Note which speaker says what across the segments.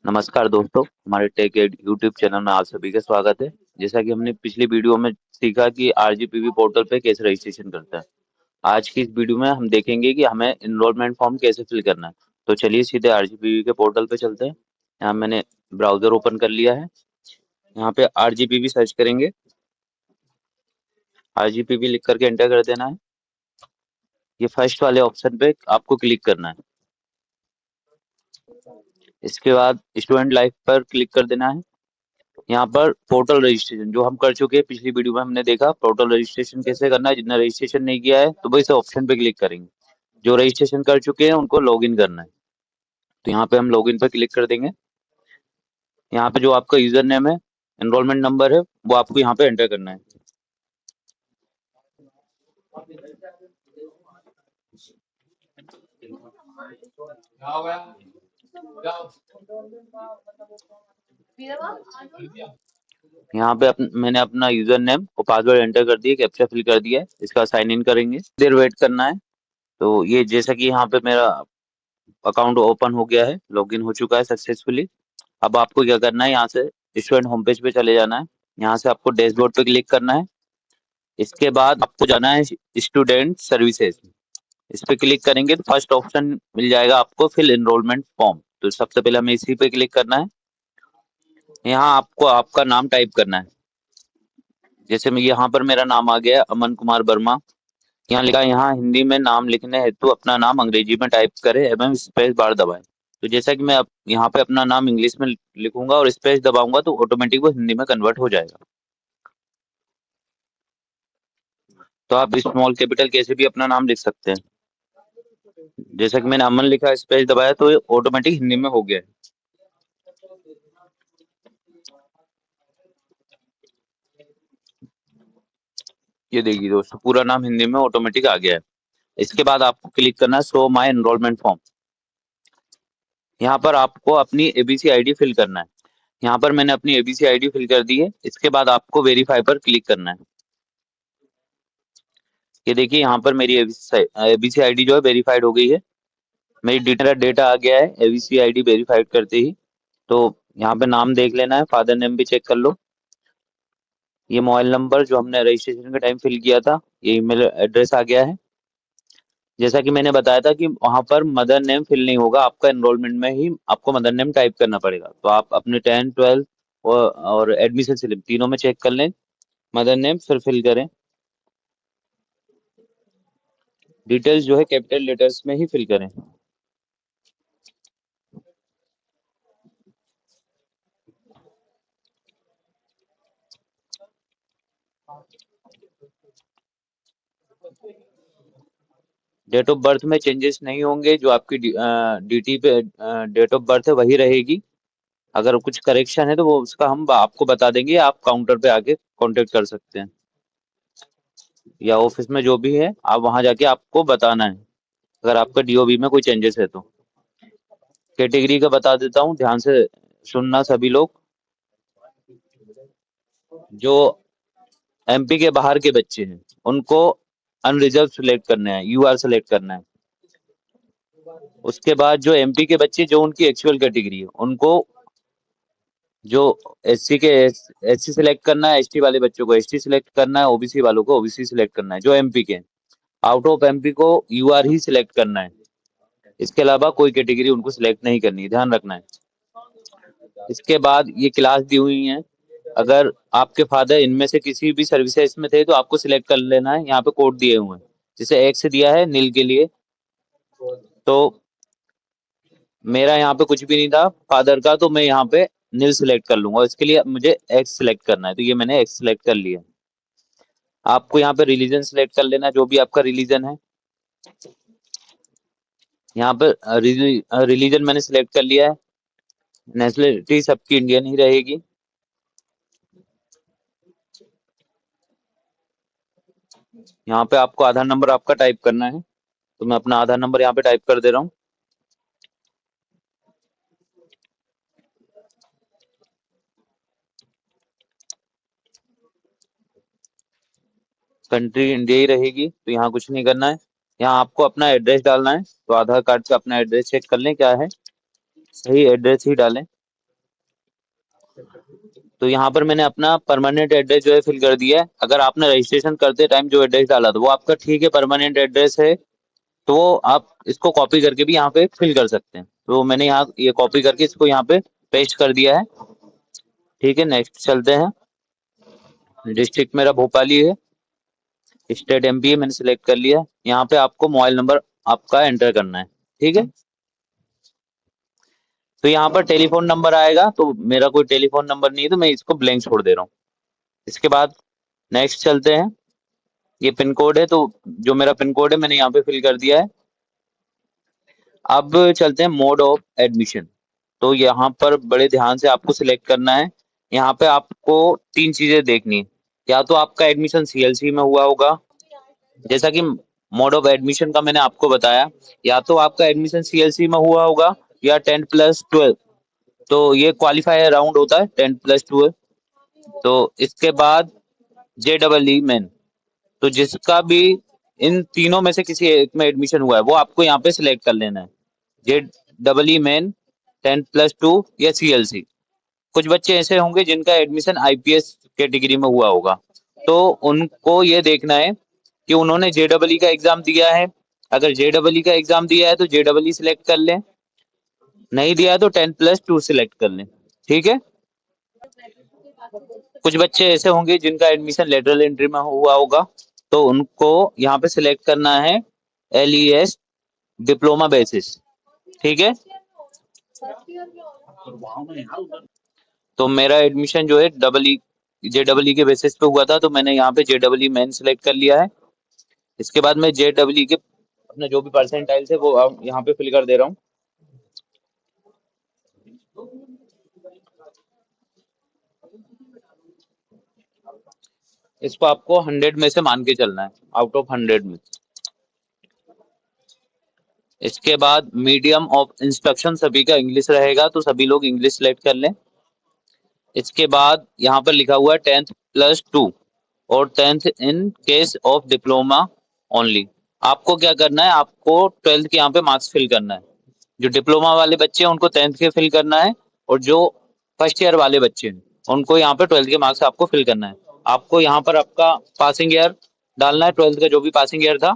Speaker 1: नमस्कार दोस्तों, हमारे टेक एड यूट्यूब चैनल में आप सभी का स्वागत है। जैसा कि हमने पिछली वीडियो में सीखा कि आरजीपीवी पोर्टल पे कैसे रजिस्ट्रेशन करता है। आज की इस वीडियो में हम देखेंगे कि हमें एनरोलमेंट फॉर्म कैसे फिल करना है। तो चलिए सीधे आरजीपीवी के पोर्टल पे चलते हैं। यहाँ मैंने ब्राउजर ओपन कर लिया है। यहाँ पे आरजीपीवी सर्च करेंगे। आरजीपीवी लिख करके एंटर कर देना है। ये फर्स्ट वाले ऑप्शन पे आपको क्लिक करना है। इसके बाद स्टूडेंट लाइफ पर क्लिक कर देना है। यहाँ पर पोर्टल रजिस्ट्रेशन जो हम कर चुके हैं, पिछली वीडियो में हमने देखा पोर्टल रजिस्ट्रेशन कैसे करना है। जिसने रजिस्ट्रेशन नहीं किया है तो वो इस ऑप्शन पे क्लिक करेंगे। जो रजिस्ट्रेशन कर चुके हैं उनको लॉगिन करना है। तो यहाँ पे हम लॉगिन पे क्लिक कर देंगे। यहाँ पे जो आपका यूजर नेम है, एनरोलमेंट नंबर है, वो आपको यहाँ पे एंटर करना है। यहाँ पे मैंने अपना यूजर नेम और पासवर्ड एंटर कर दिया, कैप्चा फिल कर दिया है। इसका साइन इन करेंगे, देर वेट करना है। तो ये जैसा कि यहाँ पे मेरा अकाउंट ओपन हो गया है, लॉगिन हो चुका है सक्सेसफुली। अब आपको क्या करना है, यहाँ से स्टूडेंट होम पेज पे चले जाना है। यहाँ से आपको डैशबोर्ड पे क्लिक करना है। इसके बाद आपको जाना है स्टूडेंट सर्विसेज। इस पे क्लिक करेंगे तो फर्स्ट ऑप्शन मिल जाएगा आपको फिल एनरोलमेंट फॉर्म। तो सबसे पहले हमें इसी पे क्लिक करना है। यहाँ आपको आपका नाम टाइप करना है। जैसे मैं यहाँ पर मेरा नाम आ गया अमन कुमार वर्मा। यहाँ लिखा है, यहाँ हिंदी में नाम लिखने हेतु अपना नाम अंग्रेजी में टाइप करें एवं स्पेस बार दबाएं। तो जैसा कि मैं यहाँ पे अपना नाम इंग्लिश में लिखूंगा और स्पेस दबाऊंगा तो ऑटोमेटिक वो हिंदी में कन्वर्ट हो जाएगा। तो आप स्मॉल कैपिटल कैसे भी अपना नाम लिख सकते हैं। जैसा कि मैंने अमन लिखा, स्पेस दबाया तो ये ऑटोमेटिक हिंदी में हो गया है। ये देखिए दोस्तों, पूरा नाम हिंदी में ऑटोमेटिक आ गया है। इसके बाद आपको क्लिक करना है शो माय एनरोलमेंट फॉर्म। यहाँ पर आपको अपनी एबीसी आईडी फिल करना है। यहाँ पर मैंने अपनी एबीसी आईडी फिल कर दी है। इसके बाद आपको वेरीफाई पर क्लिक करना है। ये देखिए यहाँ पर मेरी एबीसी आईडी जो है वेरीफाइड हो गई है। मेरी डेटा आ गया है एबीसी आईडी वेरीफाइड करते ही। तो यहाँ पे नाम देख लेना है, फादर नेम भी चेक कर लो। ये मोबाइल नंबर जो हमने रजिस्ट्रेशन के टाइम फिल किया था, ये ईमेल एड्रेस आ गया है। जैसा कि मैंने बताया था कि वहां पर मदर नेम फिल नहीं होगा, आपका एनरोलमेंट में ही आपको मदर नेम टाइप करना पड़ेगा। तो आप अपने 10 12 और एडमिशन स्लिप तीनों में चेक कर लें, मदर नेम फिर फिल करें। डिटेल्स जो है कैपिटल लेटर्स में ही फिल करें। डेट ऑफ बर्थ में चेंजेस नहीं होंगे, जो आपकी डीटी पे डेट ऑफ बर्थ है वही रहेगी। अगर कुछ करेक्शन है तो वो उसका हम आपको बता देंगे, आप काउंटर पे आके कांटेक्ट कर सकते हैं, या ऑफिस में जो भी है आप वहां जाके आपको बताना है अगर आपका डीओबी में कोई चेंजेस है तो। कैटेगरी का बता देता हूँ, ध्यान से सुनना सभी लोग। जो एमपी के बाहर के बच्चे हैं उनको अनरिजर्व सिलेक्ट करना है, यूआर सिलेक्ट करना है। उसके बाद जो एमपी के बच्चे जो उनकी एक्चुअल कैटेगरी है उनको, जो एससी के एससी सिलेक्ट करना है, एसटी वाले बच्चों को एसटी सिलेक्ट करना है, ओबीसी वालों को ओबीसी सिलेक्ट करना है जो एमपी के। आउट ऑफ एमपी को यूआर ही सिलेक्ट करना है। इसके अलावा कोई कैटेगरी उनको सिलेक्ट नहीं करनी है, ध्यान रखना है। इसके बाद ये क्लास दी हुई है। अगर आपके फादर इनमें से किसी भी सर्विसेज में थे तो आपको सिलेक्ट कर लेना है। यहाँ पे कोड दिए हुए हैं, जैसे एक्स दिया है नील के लिए, तो मेरा यहाँ पे कुछ भी नहीं था फादर का, तो मैं यहाँ पे नील सिलेक्ट कर लूंगा। इसके लिए मुझे एक्स सिलेक्ट करना है, तो ये मैंने एक्स सिलेक्ट कर लिया। आपको यहाँ पे रिलीजन सिलेक्ट कर लेना, जो भी आपका रिलीजन है। यहाँ पे रिलीजन मैंने सिलेक्ट कर लिया है। नेशनलिटी सबकी इंडियन ही रहेगी। यहाँ पे आपको आधार नंबर आपका टाइप करना है, तो मैं अपना आधार नंबर यहाँ पे टाइप कर दे रहा हूँ। कंट्री इंडिया ही रहेगी, तो यहाँ कुछ नहीं करना है। यहाँ आपको अपना एड्रेस डालना है, तो आधार कार्ड से अपना एड्रेस चेक कर लें क्या है, सही एड्रेस ही डालें। तो यहाँ पर मैंने अपना परमानेंट एड्रेस जो है फिल कर दिया है। अगर आपने रजिस्ट्रेशन करते टाइम जो एड्रेस डाला था वो आपका ठीक है, परमानेंट एड्रेस है, तो आप इसको कॉपी करके भी यहाँ पे फिल कर सकते हैं। तो मैंने यहाँ ये कॉपी करके इसको यहाँ पे पेस्ट कर दिया है। ठीक है, नेक्स्ट चलते हैं। डिस्ट्रिक्ट मेरा भोपाली है, स्टेट एमपी है, मैंने सिलेक्ट कर लिया। यहाँ पे आपको मोबाइल नंबर आपका एंटर करना है। ठीक है, तो यहाँ पर टेलीफोन नंबर आएगा, तो मेरा कोई टेलीफोन नंबर नहीं है तो मैं इसको ब्लैंक छोड़ दे रहा हूँ। इसके बाद नेक्स्ट चलते हैं। ये पिन कोड है, तो जो मेरा पिन कोड है मैंने यहाँ पे फिल कर दिया है। अब चलते हैं मोड ऑफ एडमिशन। तो यहाँ पर बड़े ध्यान से आपको सिलेक्ट करना है। यहाँ पे आपको तीन चीजें देखनी है। या तो आपका एडमिशन सीएलसी में हुआ होगा, जैसा कि मोड ऑफ एडमिशन का मैंने आपको बताया, या तो आपका एडमिशन सीएलसी में हुआ होगा या 10+12। तो ये क्वालिफायर राउंड होता है 10+12। तो इसके बाद जे डबल ई मेन, तो जिसका भी इन तीनों में से किसी एक में एडमिशन हुआ है वो आपको यहाँ पे सिलेक्ट कर लेना है। जे डबल ई मेन, 10+2 या सीएलसी। कुछ बच्चे ऐसे होंगे जिनका एडमिशन आईपीएस कैटेगरी में हुआ होगा, तो उनको ये देखना है कि उन्होंने जेडबलई का एग्जाम दिया है। अगर जेडबलई का एग्जाम दिया है तो जेडबलई सिलेक्ट कर लें, नहीं दिया है तो 10+2 सिलेक्ट कर लें। ठीक है, कुछ बच्चे ऐसे होंगे जिनका एडमिशन लेटरल एंट्री में हुआ होगा, तो उनको यहाँ पे सिलेक्ट करना है LES डिप्लोमा बेसिस। ठीक है, तो मेरा एडमिशन जो है डबल ई जेडबलई के बेसिस पे हुआ था, तो मैंने यहाँ पे जेडबलई मेन सिलेक्ट कर लिया है। इसके बाद मैं जेडबलई के अपने जो भी परसेंटाइल है वो यहाँ पे फिल कर दे रहा हूँ। इसको आपको 100 में से मान के चलना है, आउट ऑफ 100 में। इसके बाद मीडियम ऑफ इंस्ट्रक्शन सभी का इंग्लिश रहेगा, तो सभी लोग इंग्लिश सेलेक्ट कर लें। इसके बाद यहाँ पर लिखा हुआ है 10+2 और 10th in case of diploma only. आपको क्या करना है, आपको 12th के यहाँ पे मार्क्स फिल करना है। जो डिप्लोमा वाले बच्चे हैं उनको 10th के फिल करना है, और जो फर्स्ट ईयर वाले बच्चे हैं उनको यहाँ पे 12th के मार्क्स आपको फिल करना है। आपको यहाँ पर आपका पासिंग ईयर डालना है, 12th का जो भी पासिंग ईयर था।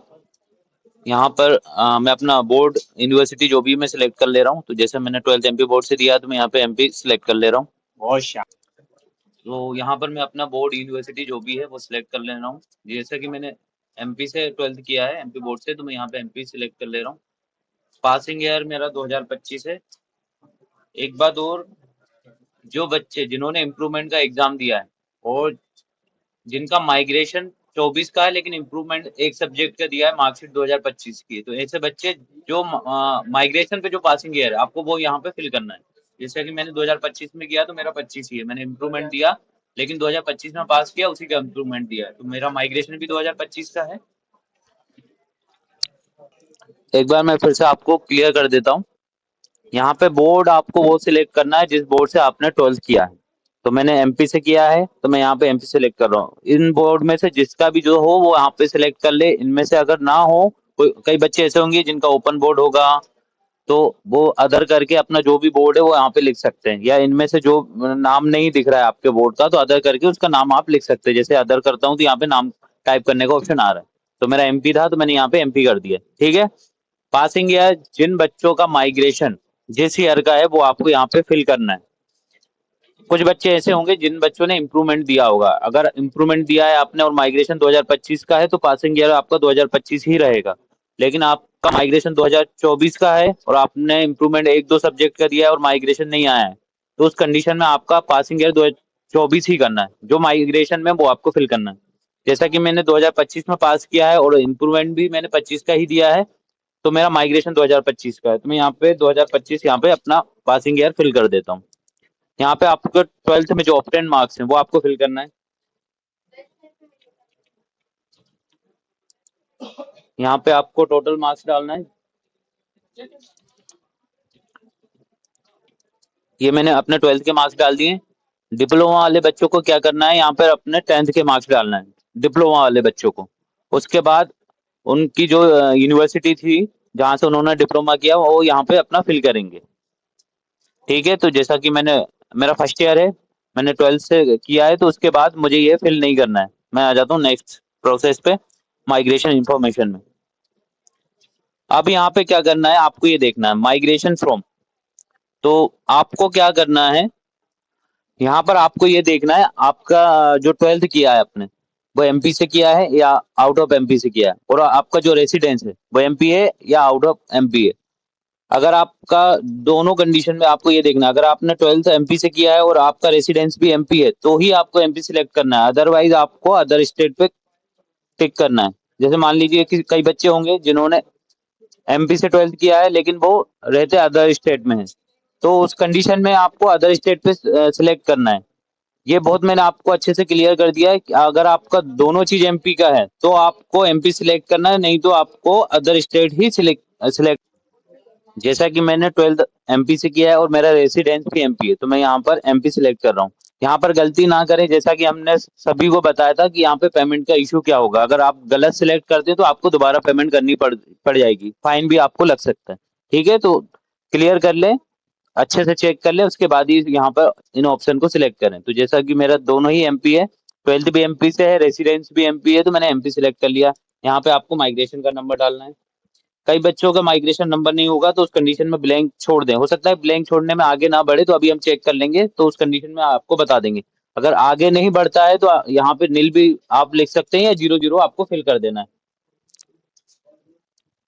Speaker 1: यहाँ पर मैं अपना बोर्ड यूनिवर्सिटी जो भी मैं सिलेक्ट कर ले रहा हूँ, तो जैसे मैंने 12th एमपी बोर्ड से दिया तो मैं यहाँ पे एमपी सिलेक्ट कर ले रहा हूँ। बहुत शानदार। तो यहाँ पर मैं अपना बोर्ड यूनिवर्सिटी जो भी है वो सिलेक्ट कर ले रहा हूँ। जैसे कि मैंने एमपी से 12th किया है, एमपी बोर्ड से, तो मैं यहाँ पे एमपी सिलेक्ट कर ले रहा हूँ। पासिंग ईयर मेरा 2025 है। एक बात और, जो बच्चे जिन्होंने इम्प्रूवमेंट का एग्जाम दिया है और जिनका माइग्रेशन 24 का है लेकिन इम्प्रूवमेंट एक सब्जेक्ट का दिया है, मार्कशीट 2025 की है, तो ऐसे बच्चे जो माइग्रेशन पे जो पासिंग ईयर है आपको वो यहाँ पे फिल करना है। जैसे कि मैंने 2025 में किया तो मेरा 25 ही है, मैंने इम्प्रूवमेंट दिया लेकिन 2025 में पास किया, उसी का इम्प्रूवमेंट दिया है, तो मेरा माइग्रेशन भी 2025 का है। एक बार मैं फिर से आपको क्लियर कर देता हूँ। यहाँ पे बोर्ड आपको वो सिलेक्ट करना है जिस बोर्ड से आपने 12th किया है। तो मैंने एमपी से किया है तो मैं यहाँ पे एमपी सिलेक्ट कर रहा हूँ। इन बोर्ड में से जिसका भी जो हो वो यहाँ पे सिलेक्ट कर ले। इनमें से अगर ना हो, कई बच्चे ऐसे होंगे जिनका ओपन बोर्ड होगा, तो वो अदर करके अपना जो भी बोर्ड है वो यहाँ पे लिख सकते हैं, या इनमें से जो नाम नहीं दिख रहा है आपके बोर्ड का तो अदर करके उसका नाम आप लिख सकते हैं। जैसे अदर करता हूँ तो यहाँ पे नाम टाइप करने का ऑप्शन आ रहा है, तो मेरा एमपी था तो मैंने यहाँ पे एमपी कर दिया। ठीक है, पासिंग ईयर जिन बच्चों का माइग्रेशन जिस ईयर का है वो आपको यहाँ पे फिल करना है। कुछ बच्चे ऐसे होंगे जिन बच्चों ने इम्प्रूवमेंट दिया होगा, अगर इम्प्रूवमेंट दिया है आपने और माइग्रेशन 2025 का है तो पासिंग ईयर आपका 2025 ही रहेगा। लेकिन आपका माइग्रेशन 2024 का है और आपने इम्प्रूवमेंट एक दो सब्जेक्ट का दिया है और माइग्रेशन नहीं आया है, तो उस कंडीशन में आपका पासिंग ईयर 2024 ही करना है, जो माइग्रेशन में वो आपको फिल करना है। जैसा कि मैंने 2025 में पास किया है और इम्प्रूवमेंट भी मैंने 25 का ही दिया है, तो मेरा माइग्रेशन 2025 का है, तो मैं यहाँ पे 2025 यहाँ पे अपना पासिंग ईयर फिल कर देता हूँ। यहाँ पे आपको 12th में जो ऑप्टेन मार्क्स हैं वो आपको फिल करना है। यहाँ पे आपको टोटल मार्क्स डालना है। ये मैंने अपने 12th के मार्क्स डाल दिए। डिप्लोमा वाले बच्चों को क्या करना है, यहाँ पर अपने 10th के मार्क्स डालना है डिप्लोमा वाले बच्चों को। उसके बाद उनकी जो यूनिवर्सिटी थी जहाँ से उन्होंने डिप्लोमा किया वो यहाँ पे अपना फिल करेंगे। ठीक है, तो जैसा कि मैंने, मेरा फर्स्ट ईयर है मैंने 12th से किया है, तो उसके बाद मुझे ये फिल नहीं करना है। मैं आ जाता हूँ नेक्स्ट प्रोसेस पे, माइग्रेशन इन्फॉर्मेशन में। अब यहाँ पे क्या करना है, आपको ये देखना है माइग्रेशन फ्रॉम। तो आपको क्या करना है, यहाँ पर आपको ये देखना है आपका जो 12th किया है आपने, वो एमपी से किया है या आउट ऑफ एमपी से किया है, और आपका जो रेसिडेंस है वो एमपी है या आउट ऑफ एमपी है। अगर आपका दोनों कंडीशन में आपको ये देखना है, अगर आपने 12th एमपी से किया है और आपका रेसिडेंस भी एमपी है, तो ही आपको एमपी सिलेक्ट करना है, अदरवाइज आपको अदर स्टेट पे टिक करना है। जैसे मान लीजिए कि कई बच्चे होंगे जिन्होंने एमपी से 12th किया है लेकिन वो रहते अदर स्टेट में है, तो उस कंडीशन में आपको अदर स्टेट पे सिलेक्ट करना है। ये बहुत मैंने आपको अच्छे से क्लियर कर दिया है कि अगर आपका दोनों चीज एमपी का है तो आपको एमपी सिलेक्ट करना है, नहीं तो आपको अदर स्टेट ही सिलेक्ट। जैसा कि मैंने 12th एमपी से किया है और मेरा रेसिडेंस भी एमपी है, तो मैं यहाँ पर एमपी सिलेक्ट कर रहा हूँ। यहाँ पर गलती ना करें, जैसा कि हमने सभी को बताया था कि यहाँ पे पेमेंट का इशू क्या होगा, अगर आप गलत सिलेक्ट करते हैं तो आपको दोबारा पेमेंट करनी पड़ जाएगी, फाइन भी आपको लग सकता है। ठीक है, तो क्लियर कर ले, अच्छे से चेक कर ले, उसके बाद ही यहाँ पर इन ऑप्शन को सिलेक्ट करें। तो जैसा कि मेरा दोनों ही एमपी है, 12th भी एमपी से है, रेसिडेंस भी एमपी है, तो मैंने एमपी सिलेक्ट कर लिया। यहाँ पे आपको माइग्रेशन का नंबर डालना है। कई बच्चों का माइग्रेशन नंबर नहीं होगा, तो उस कंडीशन में ब्लैंक छोड़ दें, हो सकता है ब्लैंक छोड़ने में आगे ना बढ़े, तो अभी हम चेक कर लेंगे, तो उस कंडीशन में आपको बता देंगे। अगर आगे नहीं बढ़ता है तो यहाँ पे नील भी आप लिख सकते हैं या 00 आपको फिल कर देना है।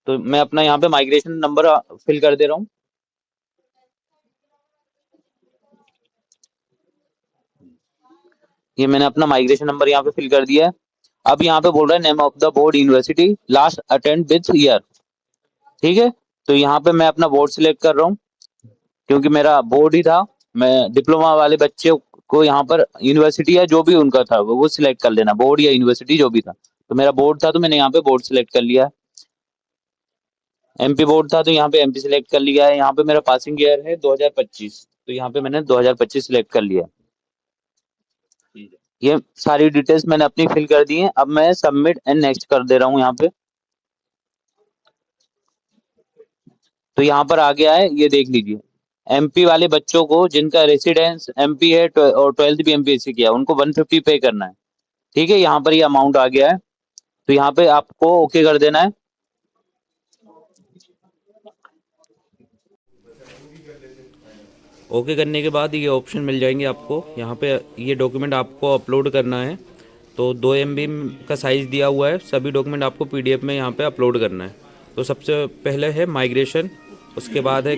Speaker 1: तो मैं अपना यहाँ पे माइग्रेशन नंबर फिल कर दे रहा हूँ। ये मैंने अपना माइग्रेशन नंबर यहाँ पे फिल कर दिया है। अब यहाँ पे बोल रहा है name of the board university last attend with year. ठीक है, तो यहाँ पे मैं अपना बोर्ड सिलेक्ट कर रहा हूँ, क्योंकि मेरा बोर्ड ही था। मैं डिप्लोमा वाले बच्चे को यहाँ पर यूनिवर्सिटी या जो भी उनका था वो सिलेक्ट कर लेना, बोर्ड या यूनिवर्सिटी जो भी था। तो मेरा बोर्ड था, तो मैंने यहाँ पे बोर्ड सिलेक्ट कर लिया। एमपी बोर्ड था, तो यहाँ पे एमपी सिलेक्ट कर लिया है। यहाँ पे मेरा पासिंग ईयर है 2025, तो यहाँ पे मैंने 2025 सिलेक्ट कर लिया। ये सारी डिटेल्स मैंने अपनी फिल कर दी हैं। अब मैं सबमिट एंड नेक्स्ट कर दे रहा हूँ यहाँ पे। तो यहाँ पर आ गया है, ये देख लीजिए। एमपी वाले बच्चों को जिनका रेसिडेंस एमपी है और 12th भी एमपी से किया, उनको 150 पे करना है। ठीक है, यहाँ पर ये अमाउंट आ गया है, तो यहाँ पे आपको ओके कर देना है।
Speaker 2: ओके करने के बाद ये ऑप्शन मिल जाएंगे आपको। यहाँ पे ये डॉक्यूमेंट आपको अपलोड करना है। तो 2 MB का साइज़ दिया हुआ है, सभी डॉक्यूमेंट आपको PDF में यहाँ पे अपलोड करना है। तो सबसे पहले है माइग्रेशन, उसके बाद है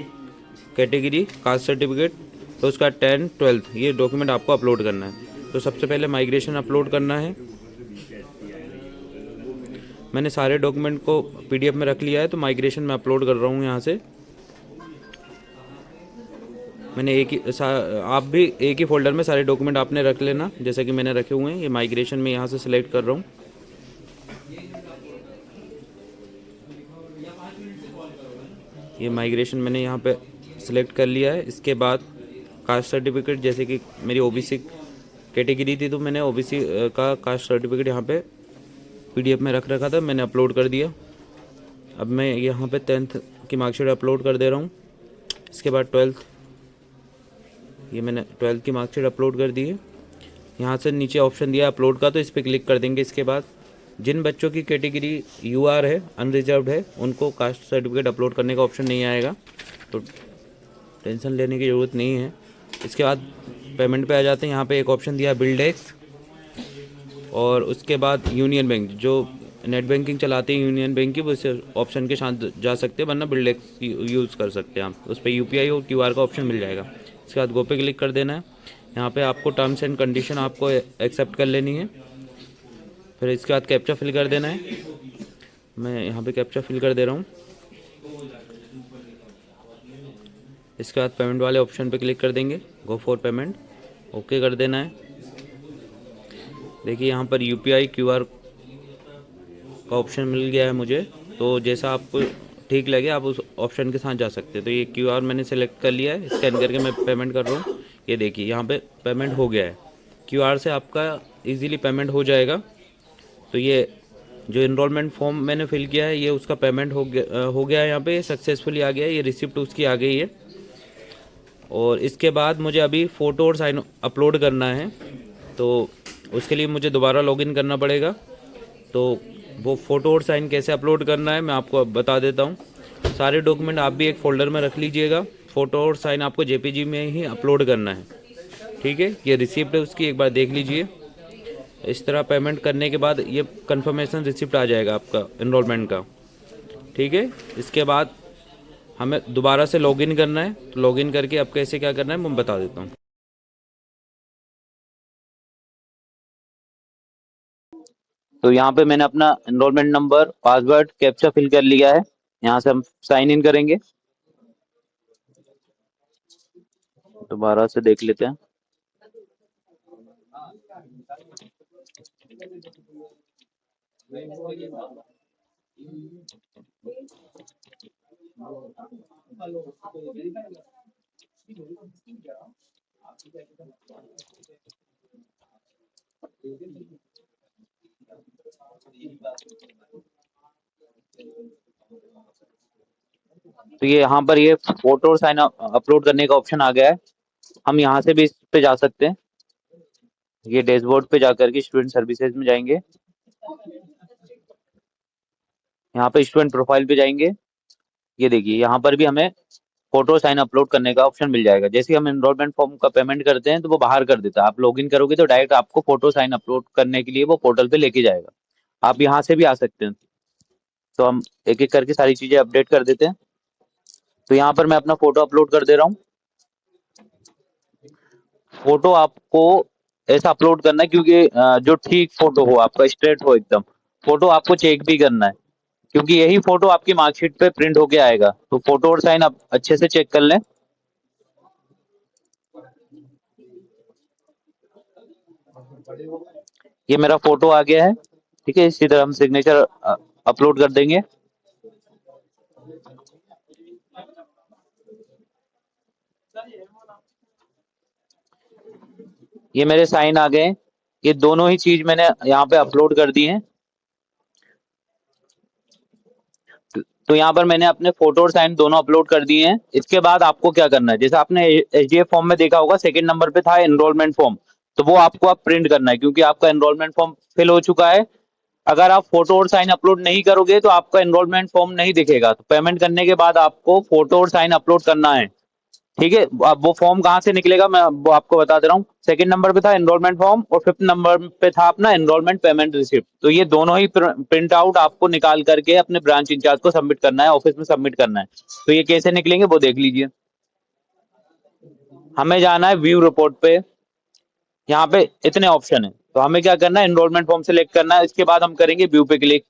Speaker 2: कैटेगरी, कास्ट सर्टिफिकेट, तो उसका 10 12 ये डॉक्यूमेंट आपको अपलोड करना है। तो सबसे पहले माइग्रेशन अपलोड करना है। मैंने सारे डॉक्यूमेंट को PDF में रख लिया है, तो माइग्रेशन में अपलोड कर रहा हूँ यहाँ से। मैंने आप भी एक ही फोल्डर में सारे डॉक्यूमेंट आपने रख लेना, जैसा कि मैंने रखे हुए हैं। ये माइग्रेशन में यहाँ से सिलेक्ट कर रहा हूँ। ये माइग्रेशन मैंने यहाँ पे सिलेक्ट कर लिया है। इसके बाद कास्ट सर्टिफिकेट, जैसे कि मेरी OBC कैटेगरी थी, तो मैंने OBC का कास्ट सर्टिफिकेट यहाँ पे PDF में रख रखा था, मैंने अपलोड कर दिया। अब मैं यहाँ पे 10th की मार्कशीट अपलोड कर दे रहा हूँ। इसके बाद 12th, ये मैंने 12th की मार्कशीट अपलोड कर दी है। यहाँ से नीचे ऑप्शन दिया अपलोड का, तो इस पर क्लिक कर देंगे। इसके बाद जिन बच्चों की कैटेगरी UR है, अनरिजर्व्ड है, उनको कास्ट सर्टिफिकेट अपलोड करने का ऑप्शन नहीं आएगा, तो टेंशन लेने की ज़रूरत नहीं है। इसके बाद पेमेंट पे आ जाते हैं। यहाँ पे एक ऑप्शन दिया बिल डेस्क, और उसके बाद यूनियन बैंक, जो नेट बैंकिंग चलाते हैं यूनियन बैंक की, वो इस ऑप्शन के साथ जा सकते हैं, वरना बिल डेस्क यूज़ कर सकते हैं आप। उस पर UPI और QR का ऑप्शन मिल जाएगा। इसके बाद गो पे क्लिक कर देना है। यहाँ पे आपको टर्म्स एंड कंडीशन आपको एक्सेप्ट कर लेनी है। फिर इसके बाद कैप्चा फिल कर देना है। मैं यहाँ पे कैप्चा फिल कर दे रहा हूँ। इसके बाद पेमेंट वाले ऑप्शन पे क्लिक कर देंगे, गो फॉर पेमेंट, ओके कर देना है। देखिए यहाँ पर UPI QR का ऑप्शन मिल गया है मुझे, तो जैसा आपको ठीक लगे आप उस ऑप्शन के साथ जा सकते हैं। तो ये QR मैंने सेलेक्ट कर लिया है, स्कैन करके मैं पेमेंट कर रहा हूँ। ये देखिए यहाँ पे पेमेंट हो गया है। QR से आपका इजीली पेमेंट हो जाएगा। तो ये जो इनरोलमेंट फॉर्म मैंने फिल किया है, ये उसका पेमेंट हो गया है। यहाँ पे सक्सेसफुली आ गया है, ये रिसिप्ट उसकी आ गई है। और इसके बाद मुझे अभी फ़ोटो और साइन अपलोड करना है, तो उसके लिए मुझे दोबारा लॉगिन करना पड़ेगा। तो वो फ़ोटो और साइन कैसे अपलोड करना है मैं आपको अब बता देता हूँ। सारे डॉक्यूमेंट आप भी एक फ़ोल्डर में रख लीजिएगा। फ़ोटो और साइन आपको जेपीजी में ही अपलोड करना है, ठीक है। ये रिसिप्ट है उसकी, एक बार देख लीजिए। इस तरह पेमेंट करने के बाद ये कंफर्मेशन रिसिप्ट आ जाएगा आपका एनरोलमेंट का, ठीक है। इसके बाद हमें दोबारा से लॉगिन करना है, तो लॉगिन करके अब कैसे क्या करना है मैं बता देता हूँ।
Speaker 1: तो यहाँ पे मैंने अपना enrolment number, password, captcha fill कर लिया है। यहाँ से हम साइन इन करेंगे। दोबारा से देख लेते हैं। तो ये यहाँ पर ये फोटो और साइन अपलोड करने का ऑप्शन आ गया है। हम यहाँ से भी इस पे जा सकते हैं। ये डैशबोर्ड पे जाकर के स्टूडेंट सर्विसेज में जाएंगे। यहाँ पे स्टूडेंट प्रोफाइल पे जाएंगे। ये देखिए यहाँ पर भी हमें फोटो साइन अपलोड करने का ऑप्शन मिल जाएगा। जैसे ही हम एनरोलमेंट फॉर्म का पेमेंट करते हैं तो वो बाहर कर देता है। आप लॉगिन करोगे तो डायरेक्ट आपको फोटो साइन अपलोड करने के लिए वो पोर्टल पे लेके जाएगा। आप यहाँ से भी आ सकते हैं। तो हम एक एक करके सारी चीजें अपडेट कर देते हैं। तो यहाँ पर मैं अपना फोटो अपलोड कर दे रहा हूँ। फोटो आपको ऐसा अपलोड करना है क्योंकि जो ठीक फोटो हो, आपका स्ट्रेट हो एकदम। फोटो आपको चेक भी करना है क्योंकि यही फोटो आपकी मार्कशीट पे प्रिंट होके आएगा। तो फोटो और साइन आप अच्छे से चेक कर लें। ये मेरा फोटो आ गया है, ठीक है। इसी तरह हम सिग्नेचर अपलोड कर देंगे। ये मेरे साइन आ गए हैं। ये दोनों ही चीज मैंने यहाँ पे अपलोड कर दी है। तो यहाँ पर मैंने अपने फोटो और साइन दोनों अपलोड कर दिए हैं। इसके बाद आपको क्या करना है, जैसे आपने एसडीएफ फॉर्म में देखा होगा, सेकंड नंबर पे था एनरोलमेंट फॉर्म। तो वो आपको अब प्रिंट करना है क्योंकि आपका एनरोलमेंट फॉर्म फिल हो चुका है। अगर आप फोटो और साइन अपलोड नहीं करोगे तो आपका एनरोलमेंट फॉर्म नहीं दिखेगा। तो पेमेंट करने के बाद आपको फोटो और साइन अपलोड करना है, ठीक है। अब वो फॉर्म कहाँ से निकलेगा मैं वो आपको बता दे रहा हूँ। सेकंड नंबर पे था एनरोलमेंट फॉर्म और फिफ्थ नंबर पे था अपना एनरोलमेंट पेमेंट रिसिप्ट। तो ये दोनों ही प्रिंट आउट आपको निकाल करके अपने ब्रांच इंचार्ज को सबमिट करना है, ऑफिस में सबमिट करना है। तो ये कैसे निकलेंगे वो देख लीजिए। हमें जाना है व्यू रिपोर्ट पे। यहाँ पे इतने ऑप्शन है, तो हमें क्या करना है, एनरोलमेंट फॉर्म सेलेक्ट करना है। इसके बाद हम करेंगे व्यू पे क्लिक।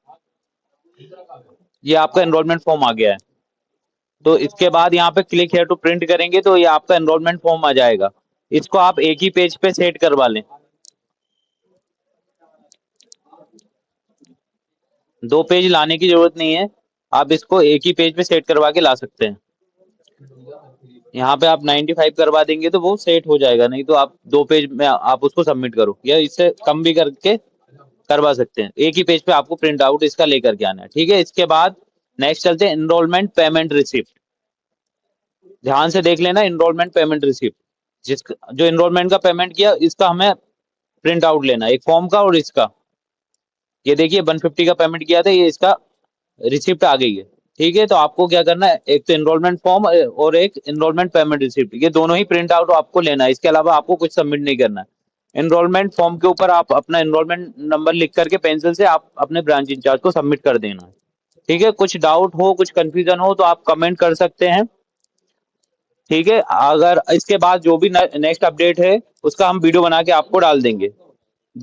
Speaker 1: ये आपका एनरोलमेंट फॉर्म आ गया है। तो इसके बाद यहाँ पे क्लिक हेयर टू प्रिंट करेंगे तो ये आपका एनरोलमेंट फॉर्म आ जाएगा। इसको आप एक ही पेज पे सेट करवा लें। दो पेज लाने की जरूरत नहीं है, आप इसको एक ही पेज पे सेट करवा के ला सकते हैं। यहाँ पे आप 95 करवा देंगे तो वो सेट हो जाएगा, नहीं तो आप दो पेज में आप उसको सबमिट करो या इससे कम भी करके करवा सकते हैं। एक ही पेज पे आपको प्रिंट आउट इसका लेकर के आना है, ठीक है। इसके बाद नेक्स्ट चलते हैं एनरोलमेंट पेमेंट रिसिप्ट। ध्यान से देख लेना, एनरोलमेंट पेमेंट रिसिप्ट जिस जो एनरोलमेंट का पेमेंट किया इसका हमें प्रिंट आउट लेना है, एक फॉर्म का और इसका। ये देखिए 150 का पेमेंट किया था, ये इसका रिसिप्ट आ गई है, ठीक है। तो आपको क्या करना है, एक तो एनरोलमेंट फॉर्म और एक एनरोलमेंट पेमेंट रिसिप्ट, ये दोनों ही प्रिंट आउट आपको लेना है। इसके अलावा आपको कुछ सबमिट नहीं करना है। एनरोलमेंट फॉर्म के ऊपर आप अपना एनरोलमेंट नंबर लिख करके पेंसिल से आप अपने ब्रांच इंचार्ज को सबमिट कर देना है, ठीक है। कुछ डाउट हो, कुछ कंफ्यूजन हो तो आप कमेंट कर सकते हैं, ठीक है। अगर इसके बाद जो भी नेक्स्ट अपडेट है उसका हम वीडियो बना के आपको डाल देंगे।